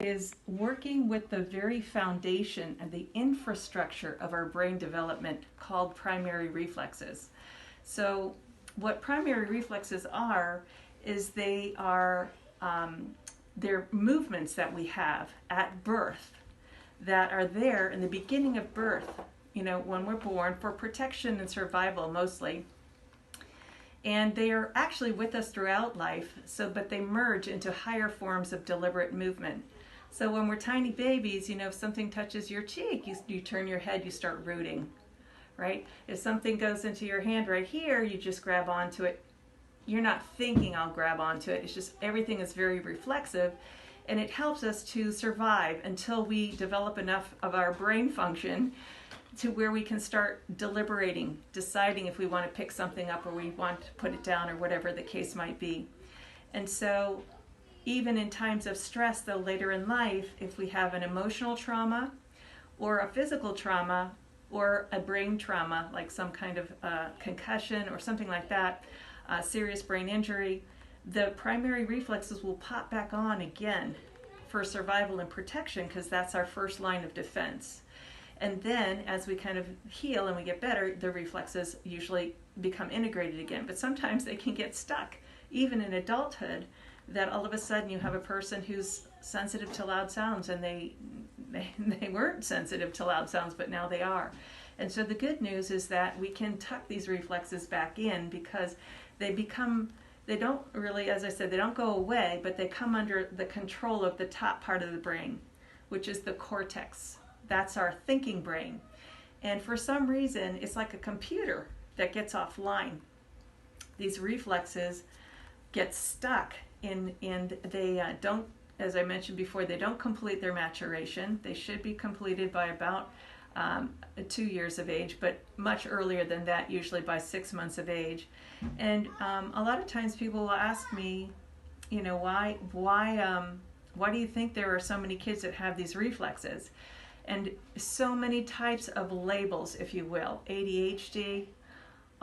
is working with the very foundation and the infrastructure of our brain development called primary reflexes. So what primary reflexes are is they're movements that we have at birth that are there in the beginning of birth, when we're born, for protection and survival mostly. And they are actually with us throughout life, but they merge into higher forms of deliberate movement. So when we're tiny babies, if something touches your cheek, you turn your head, you start rooting, right? If something goes into your hand right here, you just grab onto it. You're not thinking I'll grab onto it. It's just everything is very reflexive, and it helps us to survive until we develop enough of our brain function to where we can start deliberating, deciding if we want to pick something up or we want to put it down or whatever the case might be. And so even in times of stress, though, later in life, if we have an emotional trauma or a physical trauma or a brain trauma, like some kind of concussion or something like that, serious brain injury, the primary reflexes will pop back on again for survival and protection, because that's our first line of defense. And then as we kind of heal and we get better, the reflexes usually become integrated again. But sometimes they can get stuck, even in adulthood, that all of a sudden you have a person who's sensitive to loud sounds, and they weren't sensitive to loud sounds, but now they are. And so the good news is that we can tuck these reflexes back in, because they don't really, as I said, they don't go away, but they come under the control of the top part of the brain, which is the cortex. That's our thinking brain. And for some reason, it's like a computer that gets offline. These reflexes get stuck and they don't, as I mentioned before, they don't complete their maturation. They should be completed by about 2 years of age, but much earlier than that, usually by 6 months of age. And a lot of times people will ask me, why do you think there are so many kids that have these reflexes? And so many types of labels, if you will: ADHD,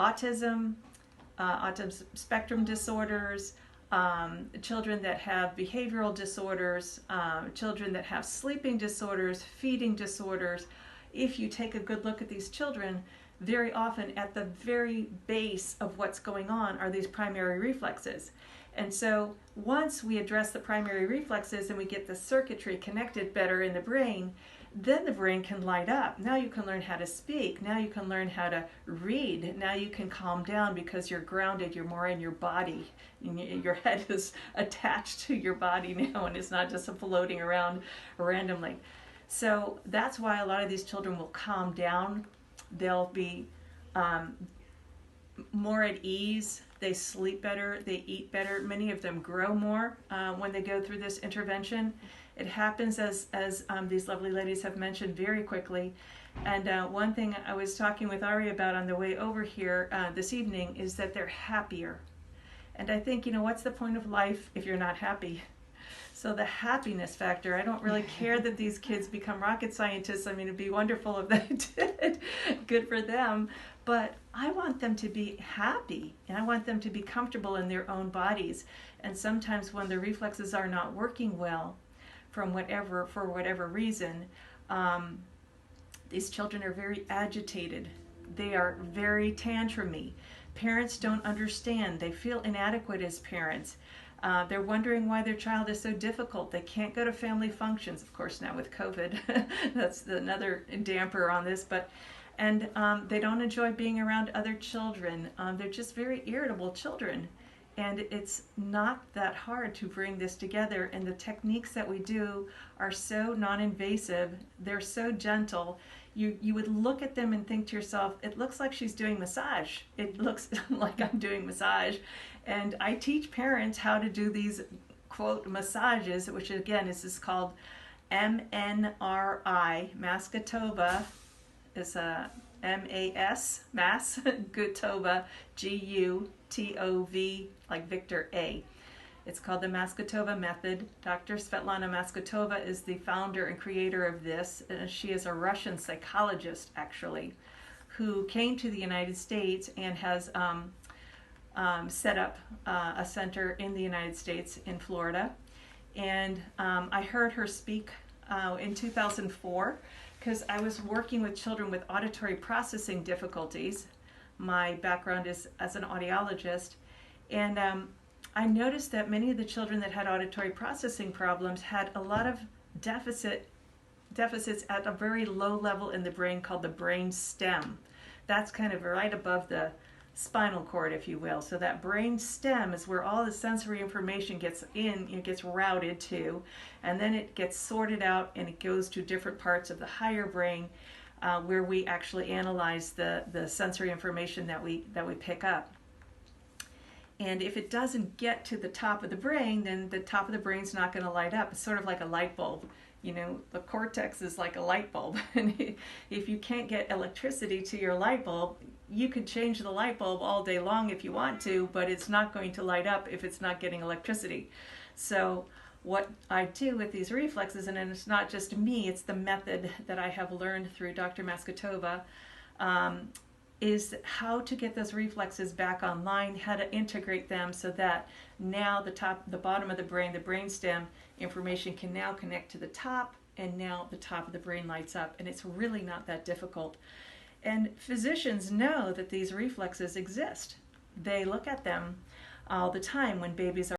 autism, autism spectrum disorders, children that have behavioral disorders, children that have sleeping disorders, feeding disorders. If you take a good look at these children, very often at the very base of what's going on are these primary reflexes. And so once we address the primary reflexes and we get the circuitry connected better in the brain, then the brain can light up. Now you can learn how to speak. Now you can learn how to read. Now you can calm down because you're grounded. You're more in your body. Your head is attached to your body now, and it's not just floating around randomly. So that's why a lot of these children will calm down. They'll be more at ease. They sleep better. They eat better. Many of them grow more when they go through this intervention. It happens, as these lovely ladies have mentioned, very quickly. And one thing I was talking with Ari about on the way over here this evening is that they're happier. And I think, what's the point of life if you're not happy? So the happiness factor, I don't really care that these kids become rocket scientists. I mean, it'd be wonderful if they did. Good for them. But I want them to be happy, and I want them to be comfortable in their own bodies. And sometimes when the reflexes are not working well, for whatever reason, these children are very agitated. They are very tantrumy. Parents don't understand. They feel inadequate as parents. They're wondering why their child is so difficult. They can't go to family functions. Of course, now with COVID, that's another damper on this. And they don't enjoy being around other children. They're just very irritable children. And it's not that hard to bring this together. And the techniques that we do are so non-invasive. They're so gentle. You would look at them and think to yourself, it looks like she's doing massage. It looks like I'm doing massage. And I teach parents how to do these, quote, massages, which again is called MNRI, Mascotova. It's a M-A-S, Mass, Gutova, G-U-T-O-V, like Victor A. It's called the Mascotova method. Dr. Svetlana Mascotova is the founder and creator of this. She is a Russian psychologist, actually, who came to the United States and has set up a center in the United States in Florida. And I heard her speak in 2004 because I was working with children with auditory processing difficulties. My background is as an audiologist, and I noticed that many of the children that had auditory processing problems had a lot of deficits at a very low level in the brain called the brain stem. That's kind of right above the spinal cord, if you will. So that brain stem is where all the sensory information gets gets routed to, and then it gets sorted out and it goes to different parts of the higher brain where we actually analyze the sensory information that we pick up. And if it doesn't get to the top of the brain, then the top of the brain's not going to light up. It's sort of like a light bulb. You know, the cortex is like a light bulb. And if you can't get electricity to your light bulb, you could change the light bulb all day long if you want to, but it's not going to light up if it's not getting electricity. So what I do with these reflexes, and it's not just me, it's the method that I have learned through Dr. Maskatova, is how to get those reflexes back online, how to integrate them so that now the bottom of the brainstem information can now connect to the top, and now the top of the brain lights up, and it's really not that difficult. And physicians know that these reflexes exist. They look at them all the time when babies are